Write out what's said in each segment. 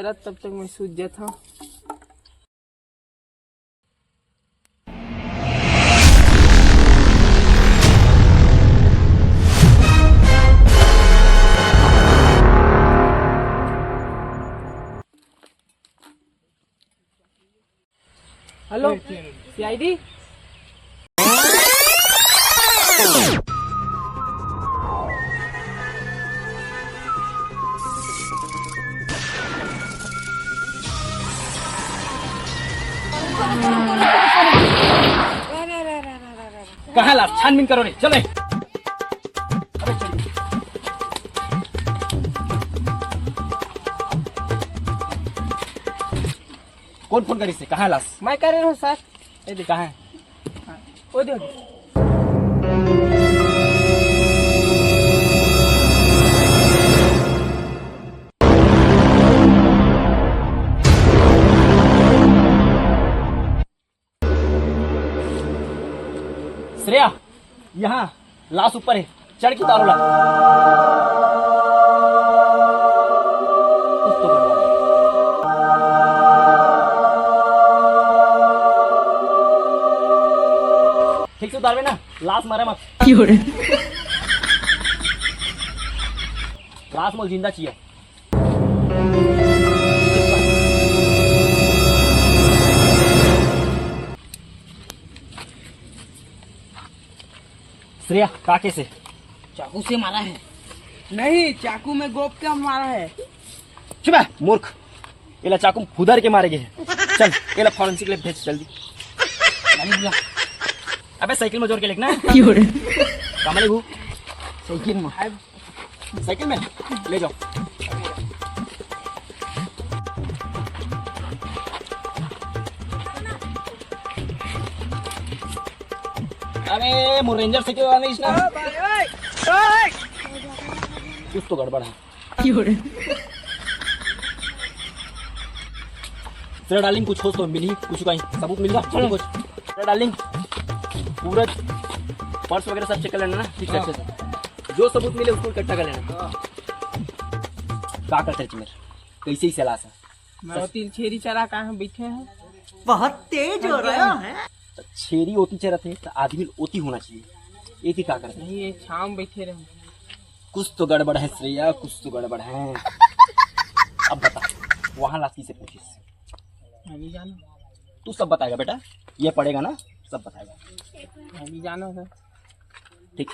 चरत तब तक मैं सूझ जाता हूँ। Hello CID. कहाँ लाश छानबीन करो रे, चले। कौन फोन करी से, कहाँ लाश? मैं कर रहा हूँ सर। ये देख कहाँ है? ओ दे श्रेया, यहाँ लाश ऊपर है, चढ़ के उतारो लाश। ठीक से उतारवे ना, लाश मारे मत। लाश मोल जिंदा चाहिए। श्रेया, काके से? चाकू से मारा है। नहीं, चाकू में गोप के मारा है। चुप है मूर्ख, एला चाकू फुदर के मारे गए। चल एला फॉरेंसिक लैब भेज जल्दी। अबे साइकिल में जोड़ के लिखना है। कमले भू साइकिल में ले जाओ। अरे मुर रेंजर साइकिल वाला नहीं इसना। कुछ तो गड़बड़ है। तेरा डार्लिंग कुछ हो तो मिली, कुछ कहीं सबूत मिल गया। चलो कुछ तेरा डार्लिंग पूरा पर्स वगैरह सब चेक कर लेना ना, ठीक है अच्छे से। जो सबूत मिले उसको इकट्ठा कर लेना। क्या करते हैं कैसे ही सलाह है? तीन छेरी चरा कहाँ बैठे हैं। बहुत तेज हो रहा है। छेरी ओती चरत है तो आदमी ओती होना चाहिए। एक ही क्या करते हैं? नहीं, ये शाम बैठे रहे। कुछ तो गड़बड़ है श्रेया, कुछ तो गड़बड़ है। अब बता वहाँ लाश किसे पूछिस? नहीं जानो। तू सब बताएगा बेटा, ये पढ़ेगा ना, सब बताएगा। नहीं जानो सर। ठीक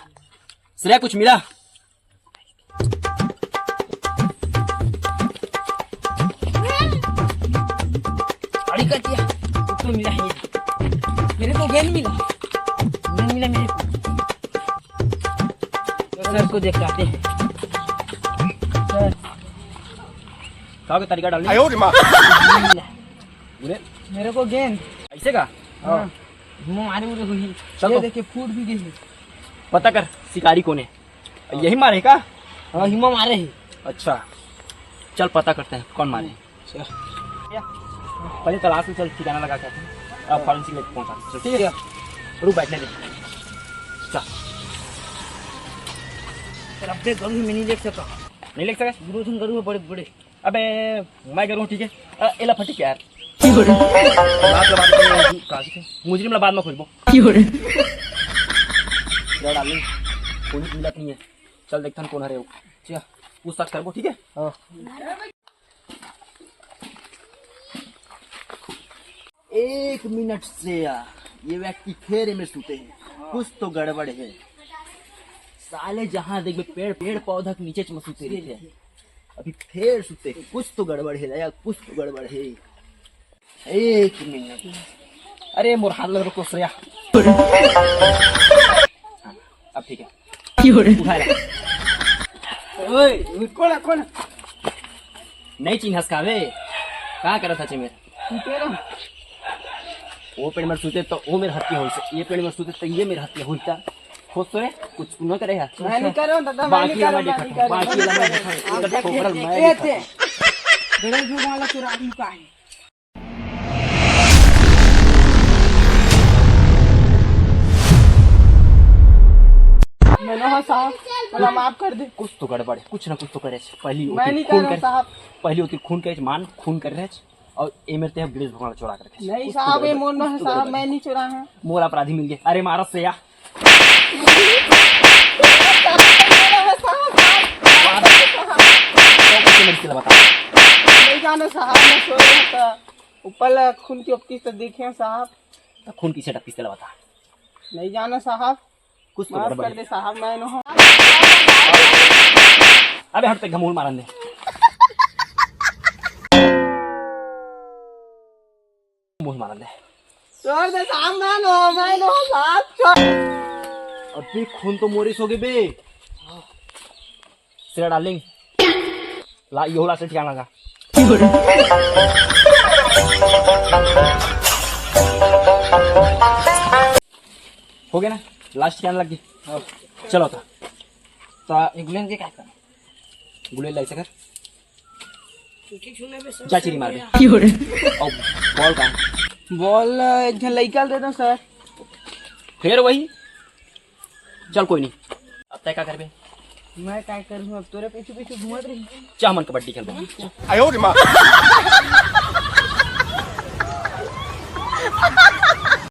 श्रेया, कुछ मिला? अड़ी कर दिया तो मिला है। मेरे को गेंद मिला, नहीं मिला मेरे को। तो सर को देख आते हैं। सर कहाँ का तरीका डालने? नहीं मिला बोले मेरे को गेंद। ऐसे का? हाँ, मारे मुझे हुई। चलो। ये देखिए फूट भी गई है। पता कर शिकारी कौन है। यही मारे का? हाँ, हिमा मारे है। अच्छा चल पता करते हैं कौन मारे। पहले तलाश में चल, ठिकाना लगा के अब फॉरेंसिक लैब पहुंचा। ठीक है, रुक बैठने दे। चल सर अपने कभी मैं नहीं देख सका। नहीं लिख सके? विरोध करूँगा बड़े बड़े। अबे मैं करूँ ठीक है। एला फटी क्या यार? मुजरिम ला बाद में खोजबो। डार्लिंग कोई मिलत नहीं है, चल देखता कौन है रे। चल पूछताछ करबो, ठीक है? हाँ। एक मिनट से ये व्यक्ति फेरे में सूते हैं, कुछ तो गड़बड़ है। साले जहाँ देख पेड़ पेड़ पौधा के नीचे में सूते रहते हैं, अभी फेर सूते, कुछ तो गड़बड़ है दया, कुछ तो गड़बड़ है। एक मिनट, अरे मोर हाथ लग रुको श्रेया। अब ठीक है, उठा ला। ओए कौन नहीं चिन्हस का वे? कहाँ करत था मेरे? वो पेड़ में सूते तो वो मेरे हत्या हुई से, ये पेड़ में सूते तो ये मेरे हत्या हुई था। खुद तो रे कुछ न करे यार। मैं नहीं कर रहा हूं दादा, बाकी मैं देखा, बाकी मैं देखा, इधर ठोकर मैं देखा। बड़े जो वाला तेरा आदमी का है। मैंने साहब मला माफ कर दे। कुछ तो गड़बड़ है, कुछ ना कुछ तो करे पहली मैं होती नहीं खून कर रहा कर साहब। पहली होती खून करे मान खून कर रहे और ए मेरे ते गणेश भगवान चोरा करके नहीं कुछ तो साहब ये गड़बड़, मोर में है कुछ तो साहब, गड़बड़। मैं नहीं चुरा है। मोर अपराधी मिल गए। अरे महाराज से या बता नहीं जाने साहब, मैं सो रहा था ऊपर खून की उपती से देखे साहब। तो खून की सेटअप किससे बता नहीं जाने साहब, कुछ तो माफ गड़बड़ कर है। दे साहब, मैं न हूँ। अबे हट पे घमूल मारन दे। मुंह मारन दे। छोड़ दे साहब, मैं न हूँ साहब, छोड़। अबे खून तो मोरिस हो गए बे। सिरा डार्लिंग ला यो ला से ठिकाना लगा। हो गया ना, लास्ट ठिकाना लग गई। चलो तो एम्बुलेंस के क्या कर? गुले लाई कर जा चिरी मार दे और बॉल का बॉल एक जन लड़का दे दो सर। फिर वही चल कोई नहीं। अब तय क्या करबे? मैं क्या करूँ अब, तोरे पीछे पीछे घूमत रही। चाह मन कबड्डी खेल।